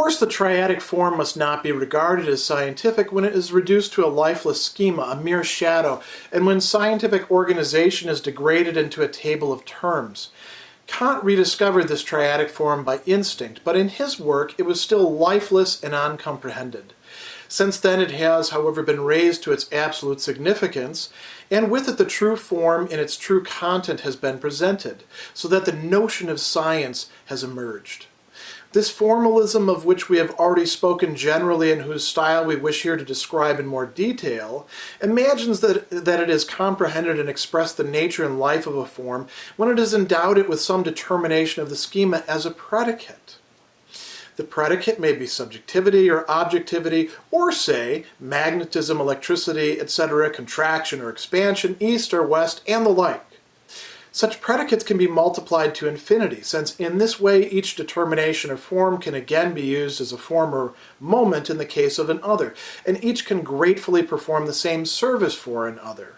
course, the triadic form must not be regarded as scientific when it is reduced to a lifeless schema, a mere shadow, and when scientific organization is degraded into a table of terms. Kant rediscovered this triadic form by instinct, but in his work it was still lifeless and uncomprehended. Since then it has, however, been raised to its absolute significance, and with it the true form and its true content has been presented, so that the notion of science has emerged. This formalism, of which we have already spoken generally and whose style we wish here to describe in more detail, imagines that it has comprehended and expressed the nature and life of a form when it has endowed it with some determination of the schema as a predicate. The predicate may be subjectivity or objectivity, or say, magnetism, electricity, etc., contraction or expansion, east or west, and the like. Such predicates can be multiplied to infinity, since in this way each determination or form can again be used as a form or moment in the case of an other, and each can gratefully perform the same service for an other.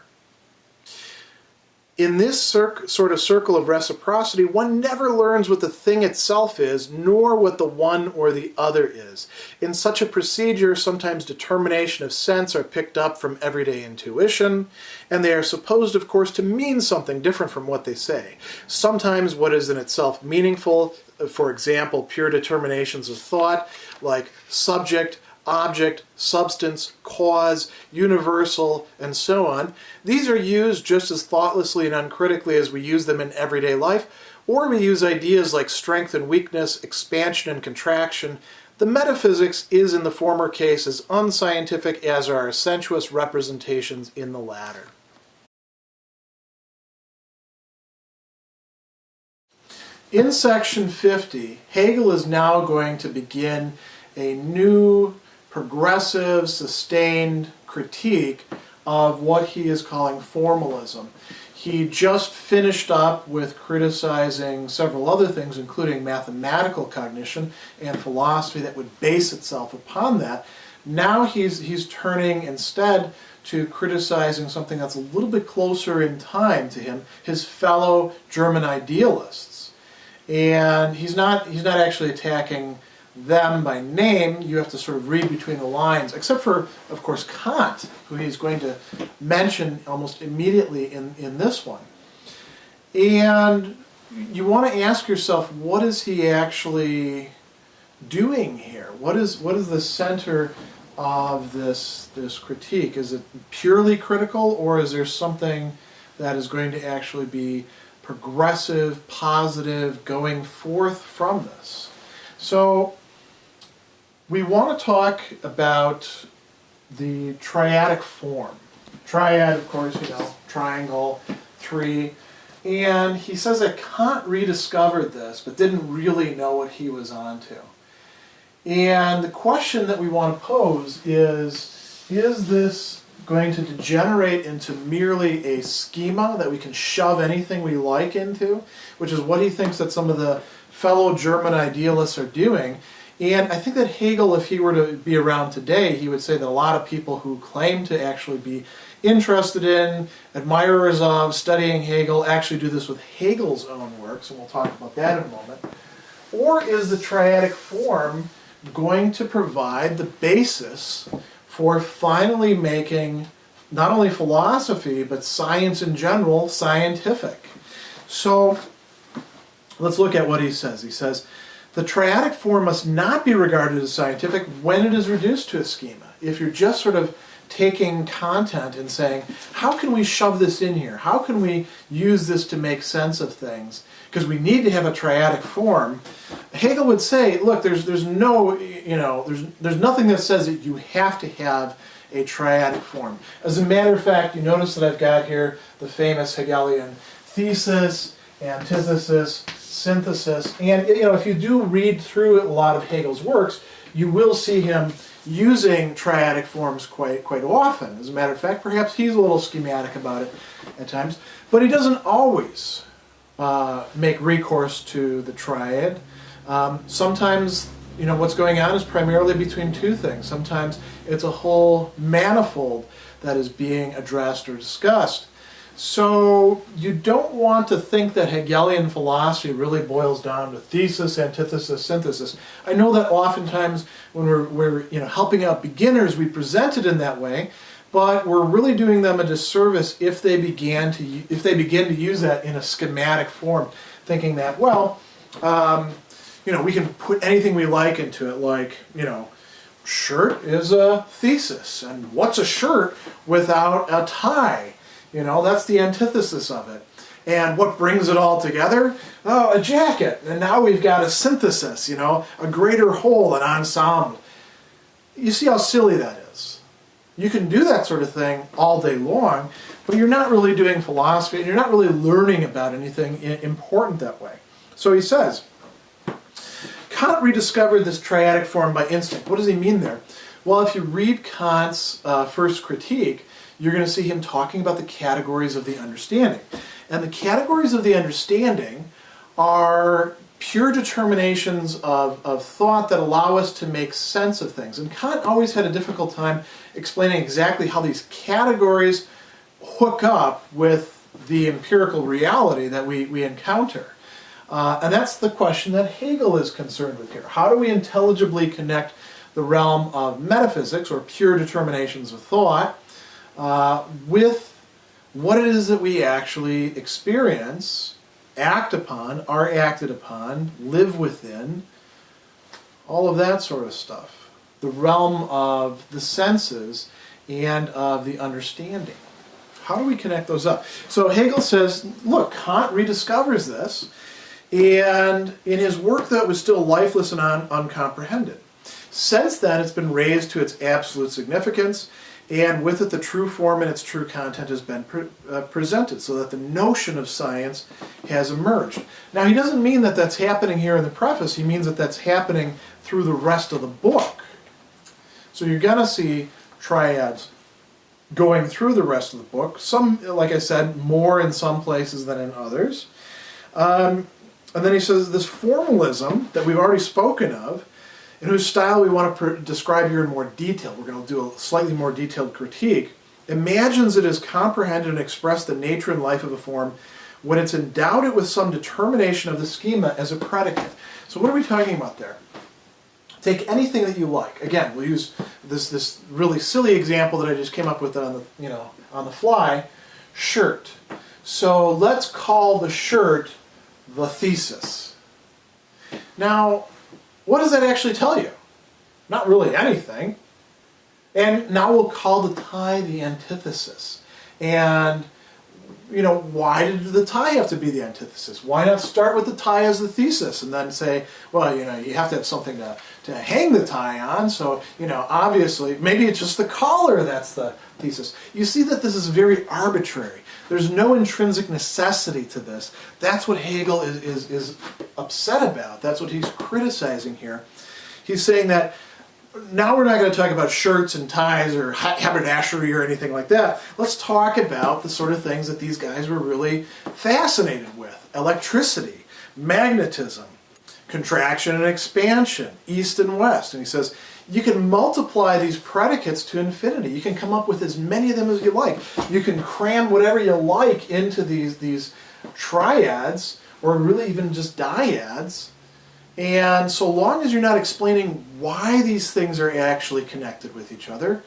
In this sort of circle of reciprocity, one never learns what the thing itself is, nor what the one or the other is. In such a procedure, sometimes determination of sense are picked up from everyday intuition, and they are supposed, of course, to mean something different from what they say. Sometimes what is in itself meaningful, for example, pure determinations of thought, like subject, object, substance, cause, universal, and so on. These are used just as thoughtlessly and uncritically as we use them in everyday life, or we use ideas like strength and weakness, expansion and contraction. The metaphysics is in the former case as unscientific as are our sensuous representations in the latter. In section 50, Hegel is now going to begin a new progressive, sustained critique of what he is calling formalism. He just finished up with criticizing several other things, including mathematical cognition and philosophy that would base itself upon that. Now he's turning instead to criticizing something that's a little bit closer in time to him, his fellow German idealists. And he's not actually attacking them by name. You have to sort of read between the lines, except for, of course, Kant, who he's going to mention almost immediately in this one. And you want to ask yourself, what is he actually doing here? What is the center of this critique? Is it purely critical, or is there something that is going to actually be progressive, positive, going forth from this? So we want to talk about the triadic form. Triad, of course, triangle, three. And he says that Kant rediscovered this, but didn't really know what he was onto. And the question that we want to pose is this going to degenerate into merely a schema that we can shove anything we like into, which is what he thinks that some of the fellow German idealists are doing? And I think that Hegel, if he were to be around today, he would say that a lot of people who claim to actually be interested in, admirers of, studying Hegel, actually do this with Hegel's own works, and we'll talk about that in a moment. Or is the triadic form going to provide the basis for finally making not only philosophy, but science in general, scientific? So let's look at what he says. He says, the triadic form must not be regarded as scientific when it is reduced to a schema. If you're just sort of taking content and saying, how can we shove this in here? How can we use this to make sense of things? Because we need to have a triadic form. Hegel would say, look, there's nothing that says that you have to have a triadic form. As a matter of fact, you notice that I've got here the famous Hegelian thesis, antithesis, synthesis, and if you do read through a lot of Hegel's works, you will see him using triadic forms quite often. As a matter of fact, perhaps he's a little schematic about it at times, but he doesn't always make recourse to the triad. Sometimes, what's going on is primarily between two things. Sometimes it's a whole manifold that is being addressed or discussed. So you don't want to think that Hegelian philosophy really boils down to thesis, antithesis, synthesis. I know that oftentimes when we're helping out beginners, we present it in that way, but we're really doing them a disservice if they begin to use that in a schematic form, thinking that, well, we can put anything we like into it, like, shirt is a thesis, and what's a shirt without a tie? That's the antithesis of it. And what brings it all together? Oh, a jacket. And now we've got a synthesis, a greater whole, an ensemble. You see how silly that is. You can do that sort of thing all day long, but you're not really doing philosophy, and you're not really learning about anything important that way. So he says, Kant rediscovered this triadic form by instinct. What does he mean there? Well, if you read Kant's first critique, you're going to see him talking about the categories of the understanding. And the categories of the understanding are pure determinations of thought that allow us to make sense of things. And Kant always had a difficult time explaining exactly how these categories hook up with the empirical reality that we encounter. And that's the question that Hegel is concerned with here. How do we intelligibly connect the realm of metaphysics, or pure determinations of thought, with what it is that we actually experience, act upon, are acted upon, live within, all of that sort of stuff. The realm of the senses and of the understanding. How do we connect those up? So Hegel says, look, Kant rediscovers this, and in his work that was still lifeless and uncomprehended. Since then, it's been raised to its absolute significance, and with it the true form and its true content has been presented, so that the notion of science has emerged. Now, he doesn't mean that that's happening here in the preface. He means that that's happening through the rest of the book. So you're going to see triads going through the rest of the book. Some, like I said, more in some places than in others. And then he says this formalism that we've already spoken of, in whose style we want to describe here in more detail, we're going to do a slightly more detailed critique, imagines it has comprehended and expressed the nature and life of a form when it's endowed it with some determination of the schema as a predicate. So what are we talking about there? Take anything that you like. Again, we'll use this really silly example that I just came up with on the fly, shirt. So let's call the shirt the thesis. Now, what does that actually tell you? Not really anything. And now we'll call the tie the antithesis. And, why did the tie have to be the antithesis? Why not start with the tie as the thesis and then say, well, you have to have something to hang the tie on, so, obviously, maybe it's just the collar that's the thesis. You see that this is very arbitrary. There's no intrinsic necessity to this. That's what Hegel is upset about. That's what he's criticizing here. He's saying that now we're not going to talk about shirts and ties or haberdashery or anything like that. Let's talk about the sort of things that these guys were really fascinated with. Electricity, magnetism, contraction and expansion, east and west. And he says, you can multiply these predicates to infinity. You can come up with as many of them as you like. You can cram whatever you like into these triads, or really even just dyads. And so long as you're not explaining why these things are actually connected with each other,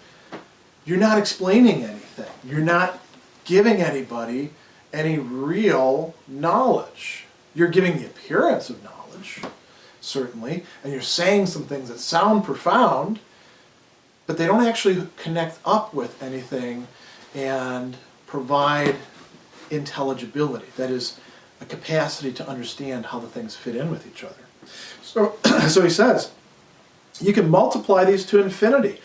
you're not explaining anything. You're not giving anybody any real knowledge. You're giving the appearance of knowledge, certainly, and you're saying some things that sound profound, but they don't actually connect up with anything and provide intelligibility. That is, a capacity to understand how the things fit in with each other. So he says, you can multiply these to infinity.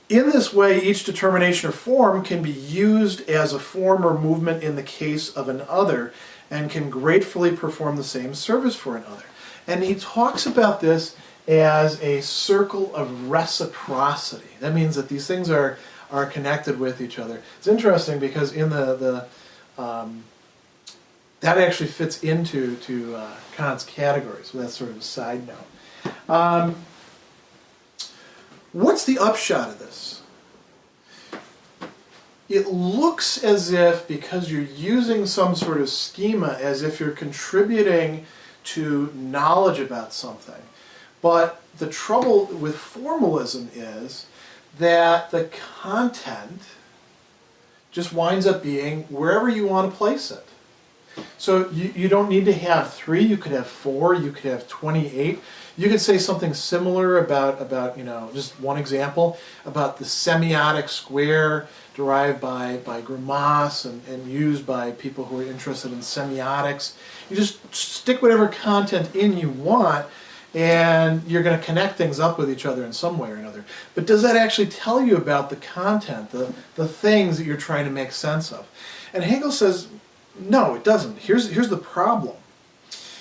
In this way, each determination or form can be used as a form or movement in the case of an other, and can gratefully perform the same service for an other. And he talks about this as a circle of reciprocity. That means that these things are connected with each other. It's interesting because in that actually fits into Kant's categories. So that's sort of a side note. What's the upshot of this? it looks as if, because you're using some sort of schema, as if you're contributing to knowledge about something. But the trouble with formalism is that the content just winds up being wherever you want to place it. So you don't need to have 3, you could have 4, you could have 28. You could say something similar about just one example, about the semiotic square derived by Grammas and used by people who are interested in semiotics. You just stick whatever content in you want, and you're going to connect things up with each other in some way or another. But does that actually tell you about the content, the things that you're trying to make sense of? And Hegel says, no, it doesn't. Here's the problem.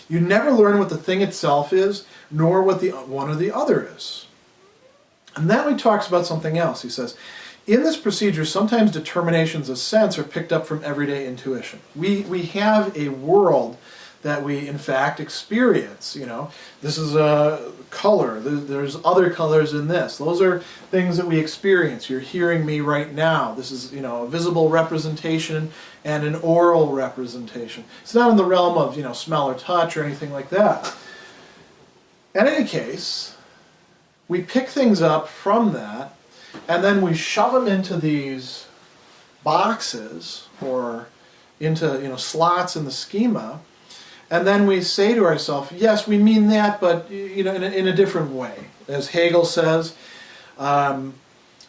You never learn what the thing itself is, nor what the one or the other is. And then he talks about something else. He says, in this procedure, sometimes determinations of sense are picked up from everyday intuition. We have a world that we, in fact, experience. This is a color. There's other colors in this. Those are things that we experience. You're hearing me right now. This is, a visible representation and an oral representation. It's not in the realm of, smell or touch or anything like that. In any case, we pick things up from that, and then we shove them into these boxes or into, slots in the schema. And then we say to ourselves, yes, we mean that, but in a different way. As Hegel says,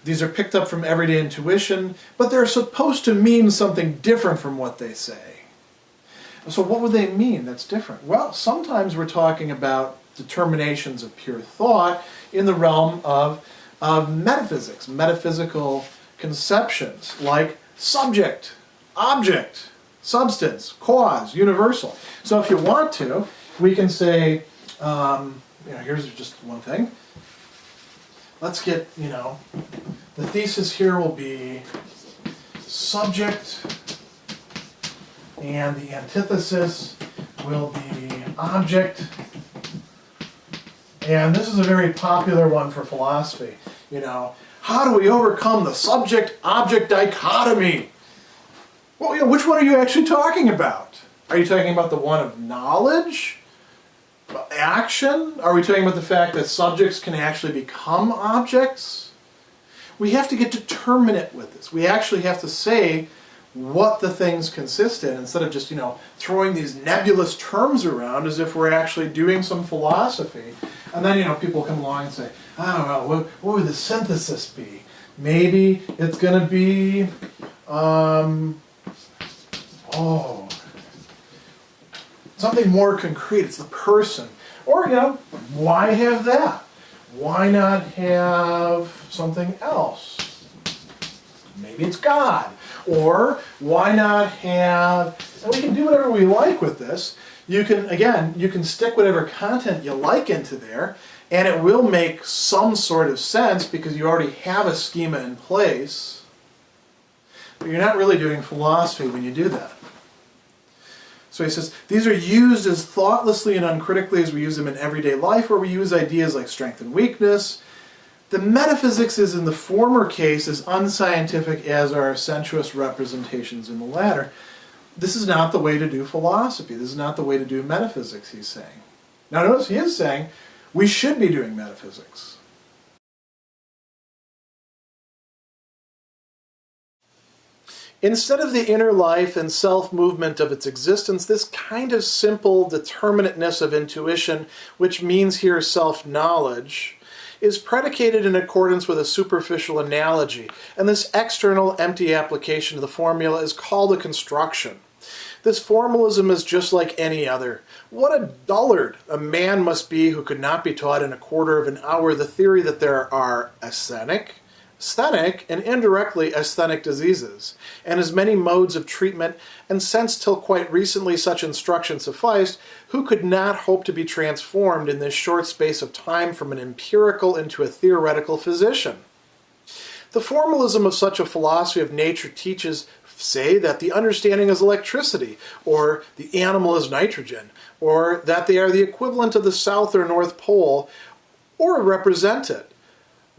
these are picked up from everyday intuition, but they're supposed to mean something different from what they say. So what would they mean that's different? Well, sometimes we're talking about determinations of pure thought in the realm of metaphysics, metaphysical conceptions like subject, object, substance, cause, universal. So if you want to, we can say, here's just one thing. Let's get, the thesis here will be subject, and the antithesis will be object. And this is a very popular one for philosophy. How do we overcome the subject-object dichotomy? Well, which one are you actually talking about? Are you talking about the one of knowledge? Action? Are we talking about the fact that subjects can actually become objects? We have to get determinate with this. We actually have to say what the things consist in instead of just, throwing these nebulous terms around as if we're actually doing some philosophy. And then, people come along and say, oh, well, what would the synthesis be? Maybe it's going to be, something more concrete. It's the person. Or, why have that? Why not have something else? Maybe it's God. Or why not have, and we can do whatever we like with this. You can stick whatever content you like into there, and it will make some sort of sense because you already have a schema in place. But you're not really doing philosophy when you do that. So he says, these are used as thoughtlessly and uncritically as we use them in everyday life, where we use ideas like strength and weakness. The metaphysics is, in the former case, as unscientific as our sensuous representations in the latter. This is not the way to do philosophy. This is not the way to do metaphysics, he's saying. Now notice he is saying we should be doing metaphysics. Instead of the inner life and self-movement of its existence, this kind of simple determinateness of intuition, which means here self-knowledge, is predicated in accordance with a superficial analogy, and this external empty application of the formula is called a construction. This formalism is just like any other. What a dullard a man must be who could not be taught in a quarter of an hour the theory that there are asthenic, and indirectly asthenic diseases, and as many modes of treatment, and since till quite recently such instruction sufficed, who could not hope to be transformed in this short space of time from an empirical into a theoretical physician? The formalism of such a philosophy of nature teaches, say, that the understanding is electricity, or the animal is nitrogen, or that they are the equivalent of the South or North Pole, or represent it.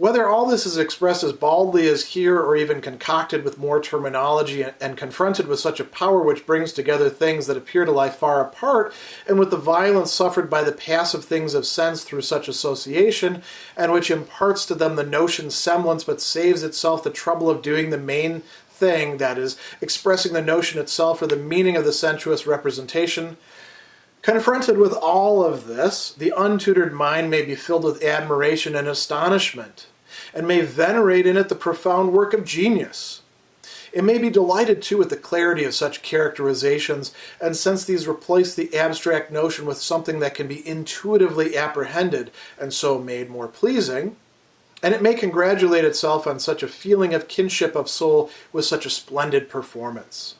Whether all this is expressed as baldly as here or even concocted with more terminology and confronted with such a power which brings together things that appear to lie far apart and with the violence suffered by the passive things of sense through such association and which imparts to them the notion's semblance but saves itself the trouble of doing the main thing, that is, expressing the notion itself or the meaning of the sensuous representation. Confronted with all of this, the untutored mind may be filled with admiration and astonishment, and may venerate in it the profound work of genius. It may be delighted, too, with the clarity of such characterizations, and since these replace the abstract notion with something that can be intuitively apprehended, and so made more pleasing, and it may congratulate itself on such a feeling of kinship of soul with such a splendid performance.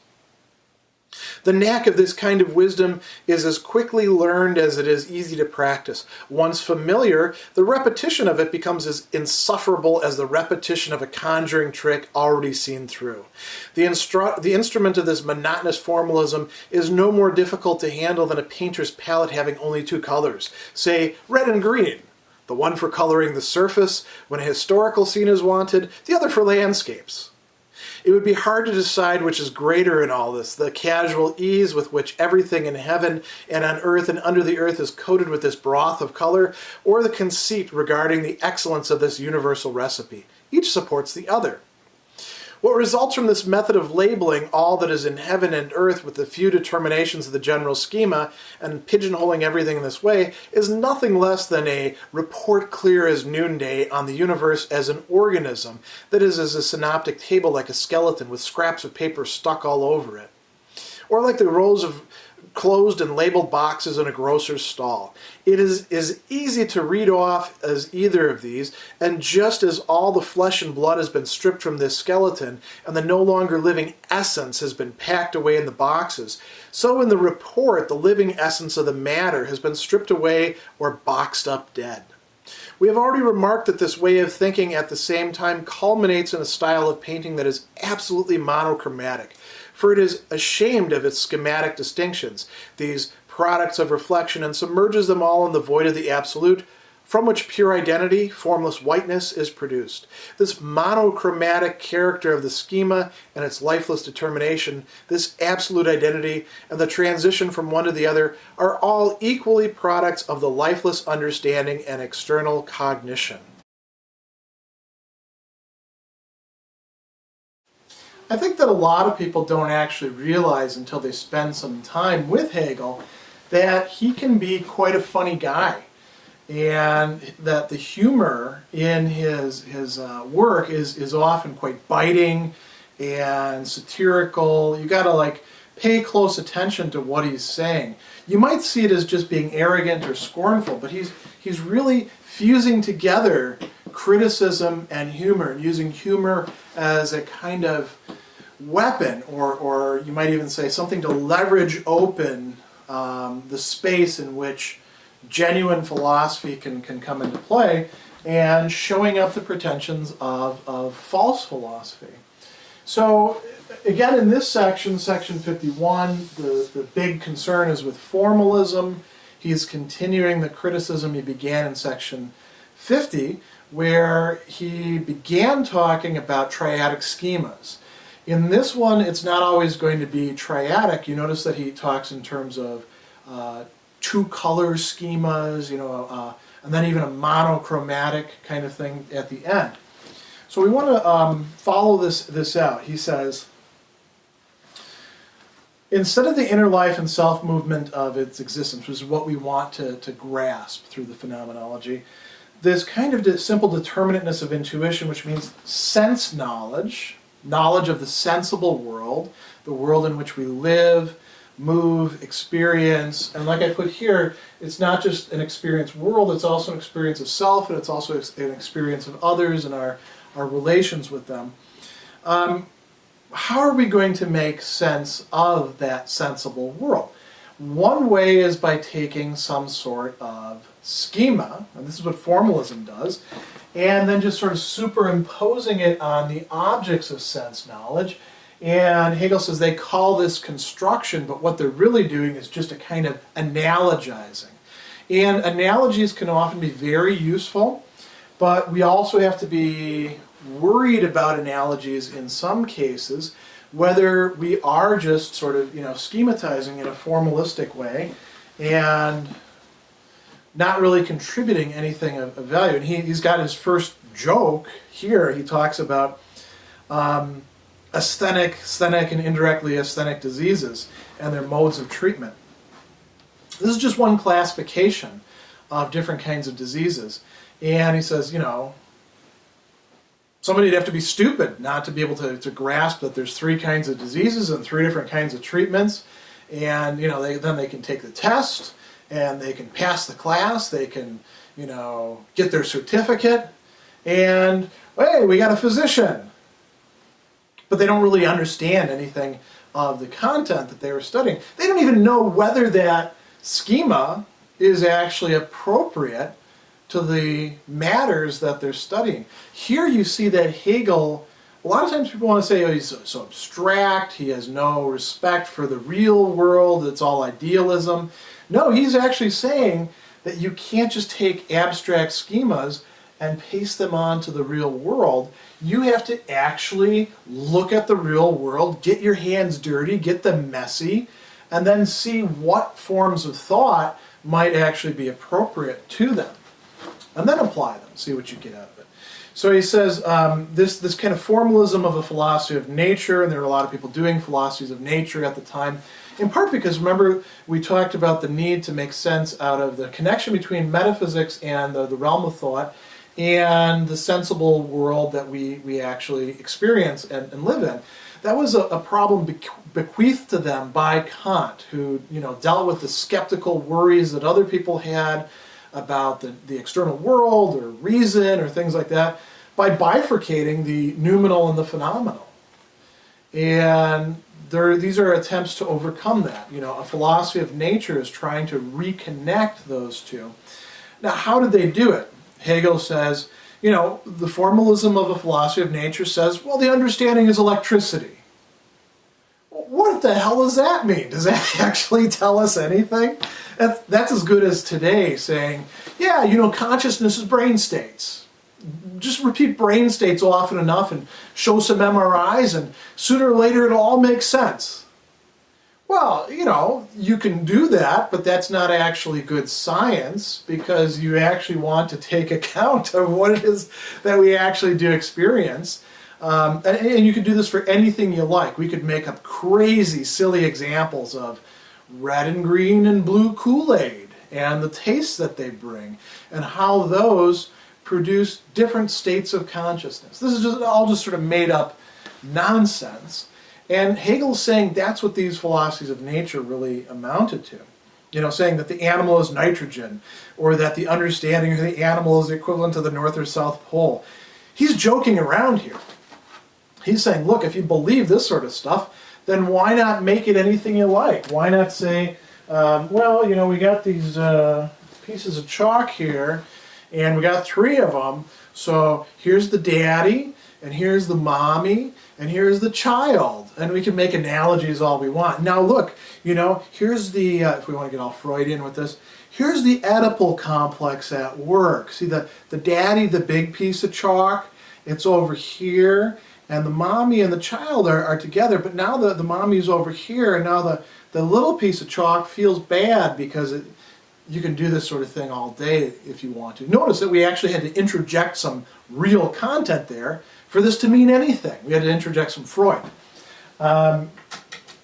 The knack of this kind of wisdom is as quickly learned as it is easy to practice. Once familiar, the repetition of it becomes as insufferable as the repetition of a conjuring trick already seen through. The instrument of this monotonous formalism is no more difficult to handle than a painter's palette having only two colors, say red and green. The one for coloring the surface when a historical scene is wanted, the other for landscapes. It would be hard to decide which is greater in all this, the casual ease with which everything in heaven and on earth and under the earth is coated with this broth of color, or the conceit regarding the excellence of this universal recipe. Each supports the other. What results from this method of labeling all that is in heaven and earth with the few determinations of the general schema and pigeonholing everything in this way is nothing less than a report clear as noonday on the universe as an organism that is as a synoptic table like a skeleton with scraps of paper stuck all over it, or like the rows of closed and labeled boxes in a grocer's stall. It is as easy to read off as either of these, and just as all the flesh and blood has been stripped from this skeleton and the no longer living essence has been packed away in the boxes, so in the report the living essence of the matter has been stripped away or boxed up dead. We have already remarked that this way of thinking at the same time culminates in a style of painting that is absolutely monochromatic, for it is ashamed of its schematic distinctions, these products of reflection, and submerges them all in the void of the absolute, from which pure identity, formless whiteness, is produced. This monochromatic character of the schema and its lifeless determination, this absolute identity, and the transition from one to the other are all equally products of the lifeless understanding and external cognition. I think that a lot of people don't actually realize until they spend some time with Hegel that he can be quite a funny guy, and that the humor in his work is often quite biting and satirical. You gotta pay close attention to what he's saying. You might see it as just being arrogant or scornful, but he's really fusing together criticism and humor, and using humor as a kind of weapon, or you might even say something to leverage open the space in which genuine philosophy can come into play, and showing up the pretensions of false philosophy. So again, in this section, section 51, the big concern is with formalism. He's continuing the criticism he began in section 50, where he began talking about triadic schemas. In this one, it's not always going to be triadic. You notice that he talks in terms of two-color schemas, and then even a monochromatic kind of thing at the end. So we want to follow this out. He says, instead of the inner life and self-movement of its existence, which is what we want to grasp through the phenomenology, this kind of simple determinateness of intuition, which means sense knowledge, knowledge of the sensible world, the world in which we live, move, experience, and like I put here, it's not just an experienced world, it's also an experience of self, and it's also an experience of others and our relations with them. How are we going to make sense of that sensible world? One way is by taking some sort of schema, and this is what formalism does, and then just sort of superimposing it on the objects of sense knowledge. And Hegel says they call this construction, but what they're really doing is just a kind of analogizing. And analogies can often be very useful, but we also have to be worried about analogies in some cases, whether we are just sort of, schematizing in a formalistic way and not really contributing anything of value. And he's got his first joke here. He talks about asthenic and indirectly asthenic diseases and their modes of treatment. This is just one classification of different kinds of diseases. And he says, somebody'd have to be stupid not to be able to grasp that there's 3 kinds of diseases and 3 different kinds of treatments. And, then they can take the test and they can pass the class, they can, get their certificate, and, hey, we got a physician. But they don't really understand anything of the content that they were studying. They don't even know whether that schema is actually appropriate to the matters that they're studying. Here you see that Hegel, a lot of times people want to say, oh, he's so abstract, he has no respect for the real world, it's all idealism. No, he's actually saying that you can't just take abstract schemas and paste them onto the real world. You have to actually look at the real world, get your hands dirty, get them messy, and then see what forms of thought might actually be appropriate to them. And then apply them, see what you get out of it. So he says this kind of formalism of a philosophy of nature, and there were a lot of people doing philosophies of nature at the time, in part because, remember, we talked about the need to make sense out of the connection between metaphysics and the realm of thought and the sensible world that we actually experience and live in. That was a problem bequeathed to them by Kant, who dealt with the skeptical worries that other people had about the external world or reason or things like that by bifurcating the noumenal and the phenomenal. And these are attempts to overcome that. A philosophy of nature is trying to reconnect those two. Now, how did they do it? Hegel says, the formalism of a philosophy of nature says, well, the understanding is electricity. What the hell does that mean? Does that actually tell us anything? That's as good as today saying, yeah, consciousness is brain states. Just repeat brain states often enough and show some MRIs, and sooner or later it'll all make sense. Well, you can do that, but that's not actually good science, because you actually want to take account of what it is that we actually do experience. And you can do this for anything you like. We could make up crazy, silly examples of red and green and blue Kool-Aid and the tastes that they bring and how those produce different states of consciousness. This is all just sort of made up nonsense. And Hegel's saying that's what these philosophies of nature really amounted to. Saying that the animal is nitrogen, or that the understanding of the animal is equivalent to the North or South Pole. He's joking around here. He's saying, look, if you believe this sort of stuff, then why not make it anything you like? Why not say, we got these pieces of chalk here, and we got 3 of them, so here's the daddy, and here's the mommy, and here's the child. And we can make analogies all we want. Now look, here's the, if we want to get all Freudian with this, here's the Oedipal complex at work. See the daddy, the big piece of chalk, it's over here, and the mommy and the child are together, but now the mommy's over here, and now the little piece of chalk feels bad because you can do this sort of thing all day if you want to. Notice that we actually had to interject some real content there for this to mean anything. We had to interject some Freud.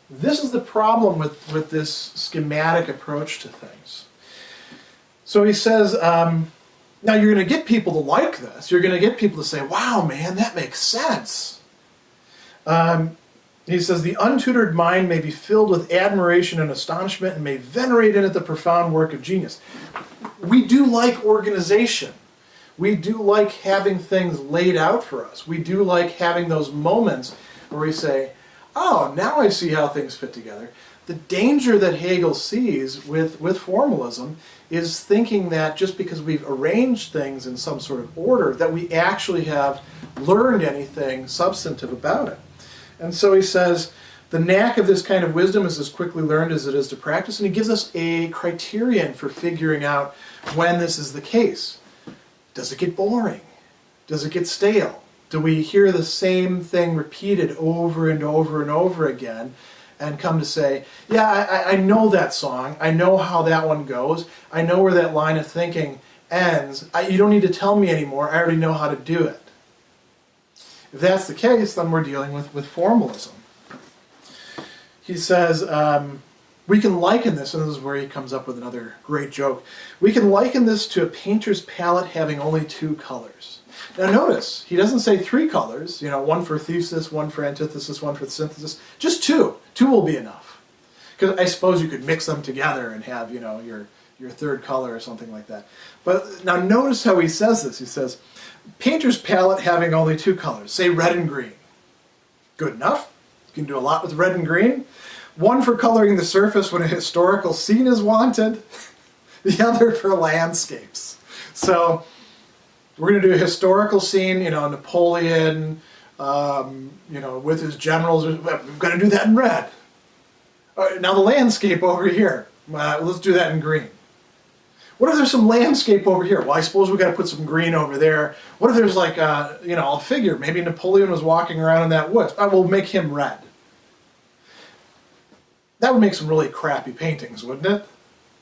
This is the problem with this schematic approach to things. So he says, now you're going to get people to like this. You're going to get people to say, wow, man, that makes sense. He says, the untutored mind may be filled with admiration and astonishment and may venerate in it the profound work of genius. We do like organization. We do like having things laid out for us. We do like having those moments where we say, oh, now I see how things fit together. The danger that Hegel sees with formalism is thinking that just because we've arranged things in some sort of order, that we actually have learned anything substantive about it. And so he says, the knack of this kind of wisdom is as quickly learned as it is to practice, and he gives us a criterion for figuring out when this is the case. Does it get boring? Does it get stale? Do we hear the same thing repeated over and over and over again and come to say, yeah, I know that song. I know how that one goes. I know where that line of thinking ends. You don't need to tell me anymore. I already know how to do it. If that's the case, then we're dealing with formalism. He says, we can liken this, and this is where he comes up with another great joke, we can liken this to a painter's palette having only 2 colors. Now notice, he doesn't say 3 colors, one for thesis, one for antithesis, one for synthesis, just 2. 2 will be enough. Because I suppose you could mix them together and have, your third color or something like that. But now notice how he says this. He says, painter's palette having only 2 colors, say red and green. Good enough. You can do a lot with red and green. One for coloring the surface when a historical scene is wanted, the other for landscapes. So we're going to do a historical scene, Napoleon, with his generals. We've got to do that in red. Now the landscape over here. Let's do that in green. What if there's some landscape over here? Well, I suppose we've got to put some green over there. What if there's like, a figure? Maybe Napoleon was walking around in that woods. We'll make him red. That would make some really crappy paintings, wouldn't it?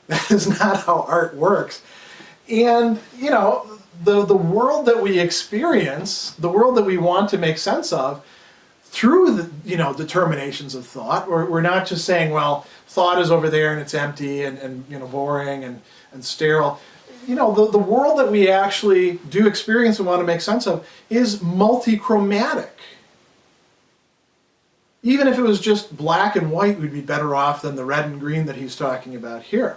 That is not how art works. And, the world that we experience, the world that we want to make sense of, through the, determinations of thought, we're not just saying, well, thought is over there and it's empty and boring and sterile. The world that we actually do experience and want to make sense of is multichromatic. Even if it was just black and white, we'd be better off than the red and green that he's talking about here.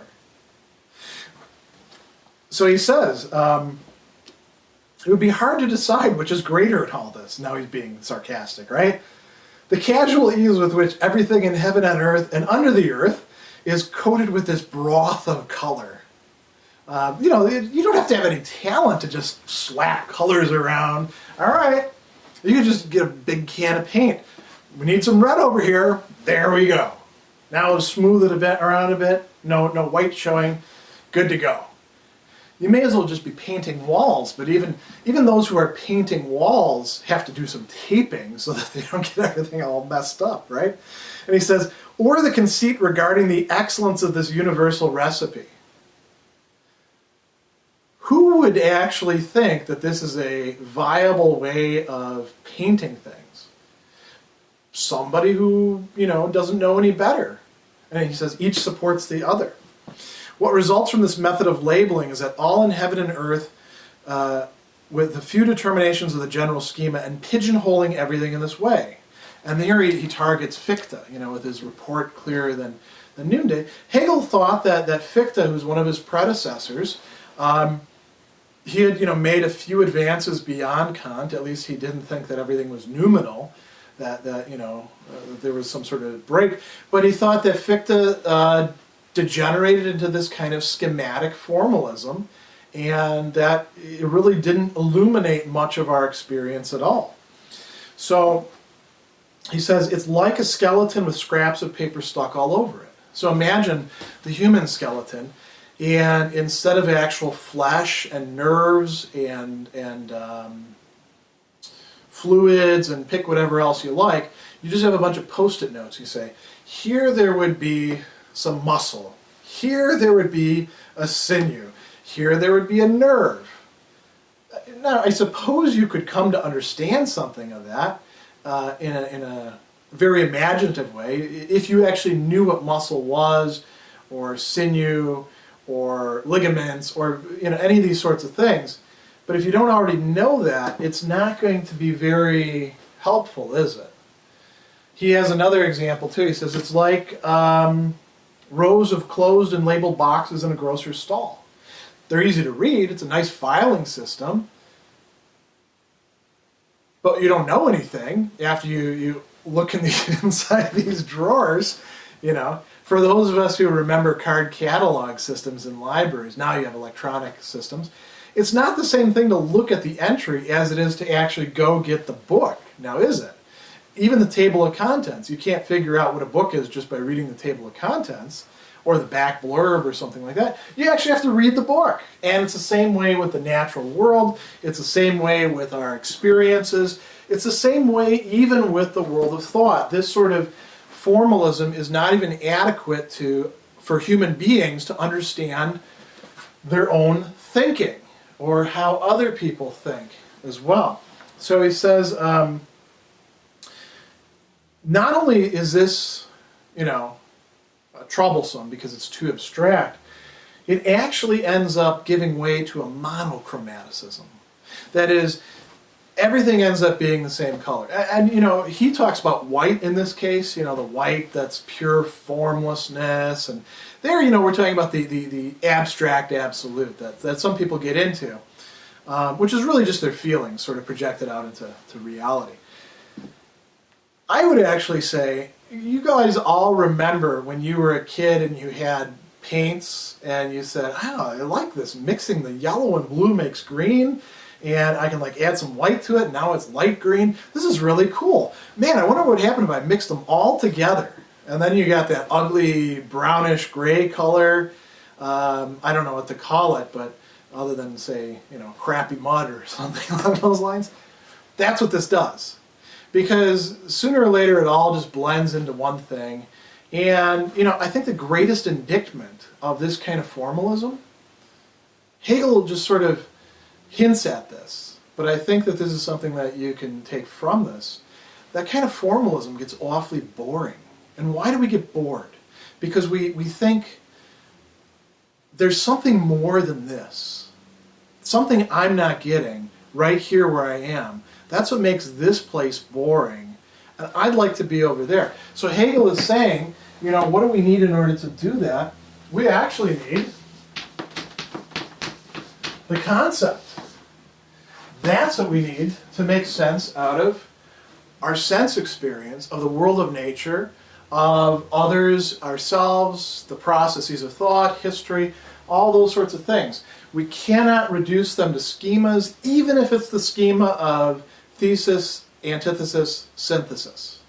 So he says, it would be hard to decide which is greater in all this. Now he's being sarcastic, right? The casual ease with which everything in heaven and earth and under the earth is coated with this broth of color. You don't have to have any talent to just slap colors around. All right, you can just get a big can of paint. We need some red over here. There we go. Now we'll smooth it around a bit. No white showing. Good to go. You may as well just be painting walls, but even those who are painting walls have to do some taping so that they don't get everything all messed up, right? And he says, or the conceit regarding the excellence of this universal recipe. Who would actually think that this is a viable way of painting things? Somebody who, doesn't know any better. And he says, each supports the other. What results from this method of labeling is that all in heaven and earth, with the few determinations of the general schema and pigeonholing everything in this way. And here he targets Fichte, with his report clearer than noonday. Hegel thought that Fichte, who's one of his predecessors, he had, made a few advances beyond Kant. At least he didn't think that everything was noumenal. That there was some sort of break, but he thought that Fichte degenerated into this kind of schematic formalism, and that it really didn't illuminate much of our experience at all. So he says it's like a skeleton with scraps of paper stuck all over it. So imagine the human skeleton, and instead of actual flesh and nerves and fluids and pick whatever else you like, you just have a bunch of post-it notes. You say, here there would be some muscle. Here there would be a sinew. Here there would be a nerve. Now, I suppose you could come to understand something of that in a very imaginative way if you actually knew what muscle was, or sinew, or ligaments, or any of these sorts of things. But if you don't already know that, it's not going to be very helpful, is it? He has another example too. He says it's like rows of closed and labeled boxes in a grocer's stall. They're easy to read. It's a nice filing system. But you don't know anything after you look in the inside these drawers. For those of us who remember card catalog systems in libraries, now you have electronic systems. It's not the same thing to look at the entry as it is to actually go get the book. Now, is it? Even the table of contents, you can't figure out what a book is just by reading the table of contents. or the back blurb or something like that. You actually have to read the book. And it's the same way with the natural world. It's the same way with our experiences. It's the same way even with the world of thought. This sort of formalism is not even adequate for human beings to understand their own thinking or how other people think as well. So he says, not only is this, troublesome because it's too abstract, it actually ends up giving way to a monochromaticism. That is, everything ends up being the same color. And he talks about white in this case, the white that's pure formlessness. And there, we're talking about the abstract absolute that some people get into, which is really just their feelings sort of projected out into reality. I would actually say, you guys all remember when you were a kid and you had paints and you said, I like this, mixing the yellow and blue makes green, and I can add some white to it, and now it's light green. This is really cool. Man, I wonder what would happen if I mixed them all together. And then you got that ugly brownish gray color. I don't know what to call it, but other than say, crappy mud or something along those lines. That's what this does. Because sooner or later it all just blends into one thing. And, I think the greatest indictment of this kind of formalism, Hegel just sort of hints at this, but I think that this is something that you can take from this. That kind of formalism gets awfully boring. And why do we get bored? Because we think there's something more than this. Something I'm not getting right here where I am. That's what makes this place boring. And I'd like to be over there. So Hegel is saying, what do we need in order to do that? We actually need the concept. That's what we need to make sense out of our sense experience of the world of nature, of others, ourselves, the processes of thought, history, all those sorts of things. We cannot reduce them to schemas, even if it's the schema of thesis, antithesis, synthesis.